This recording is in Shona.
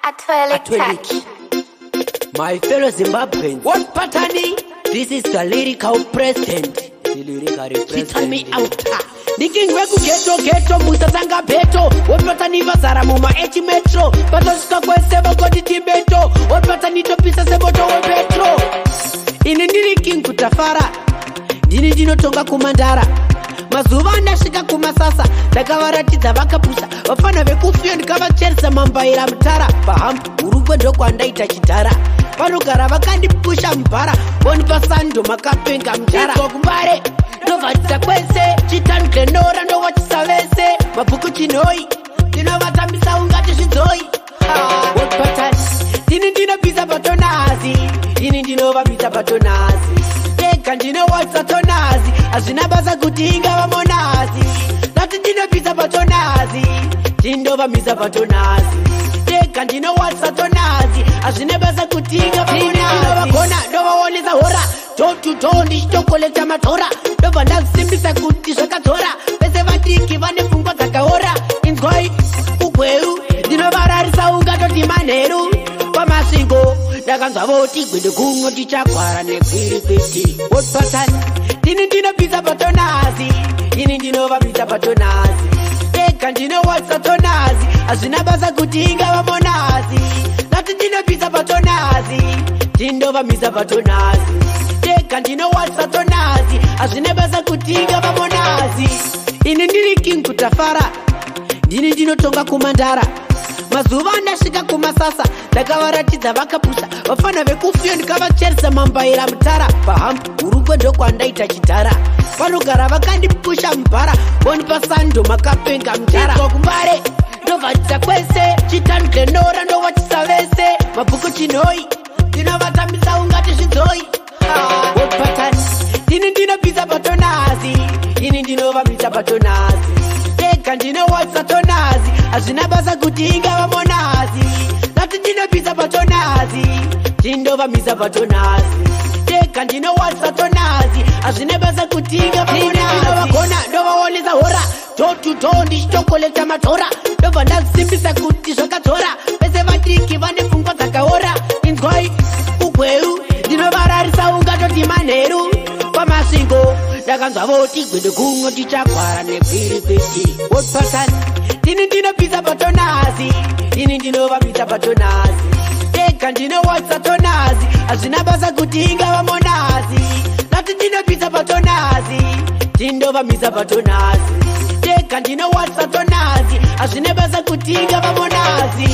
Atweliki. My fellow Zimbabweans, what patani? This is the lyrical president. The lyrical president. Tell me out. Nikingwe ku ghetto musatanga beto. What patani vazara muma echi metro. Patoshika kwese vokoti tibeto. What patani topisa seboto we petro. Ini ndiri king kutafara. Ndini ndinotonga kumandara. Mazuva ndasvika kumasasa ndakavaratidza vakapusa vafana vekufio ndikavacheresa mambaira mutara pahambu urukwe ndokwandaita chidhara vanogara vakandipusha mubhara boni pasando makapenga mutara kumbare ndovhadzisa kwese chitanu glenora ndowachisa vese mabhuku chinhoi ndinovatambisa ungati zvidzoi wotpatani ndini ndinobvisa patonazi ini ndinovabvisa patonazi ega ndinowatsa tonazi hazvina basa kuti ingava monazi nati ndinobvisa patonazi ndindovamisa patonazi ega ndinowatsa tonazi hazvina basa kuti ingava monazi ndovaonesa hora totuto ndichitokoleta matora ndobva ndakusimbisa kuti zvakadzora vese vadiki vane pfungwa dzakaora inzwai ugweru ndinovararisa ungatoti manheru pamasvingo ndakanzwa voti gwende kumwe tichagwara nekwirikwiti wotpatani ndini ndinobvisa patonazi ini ndinovabvisa patonazi ega ndinowatsa tonazi hazvina basa kuti ingava monazi nati ndinobvisa patonazi ndindovamisa patonazi ega ndinowatsa tonazi hazvina basa kuti ingava monazi ini ndiri king kutafara ndini ndinotonga kumandara mazuva ndasvika kumasasa ndakavaratidza vakapusa vafana vekufio ndikavacheresa mambaira mutara pahambu urukwe ndokwandaita chidhara vanogara vakandipusha mubhara boni pasando makapenga mutara kumbare ndovhadzisa kwese chitanu glenora ndowachisa vese mabhuku chinhoi ndinovatambisa ungati zvidzoi wotpatani ndini ndinobvisa patonazi ini ndinovabvisa patonazi ega ndinowatsa tonazi hazvina basa kuti ingava monazi nati ndinobvisa patonazi ndindovamisa patonazi ega ndinowatsa tonazi hazvina basa kuti ingava monazi ndovaonesa hora totuto ndichitokoleta matora ndobva ndakusimbisa kuti zvakadzora vese vadiki vane pfungwa dzakaora inzwai ugweru ndinovararisa ungatoti manheru pamasvingo ndakanzwa voti gwende kumwe tichagwara nekwirikwiti wotpatani ndini ndinobvisa patonazi ini ndinovabvisa patonazi ega ndinowatsa tonazi hazvina basa kuti ingava monazi nati ndinobvisa patonazi ndindovamisa patonazi ega ndinowatsa tonazi hazvina basa kuti ingava monazi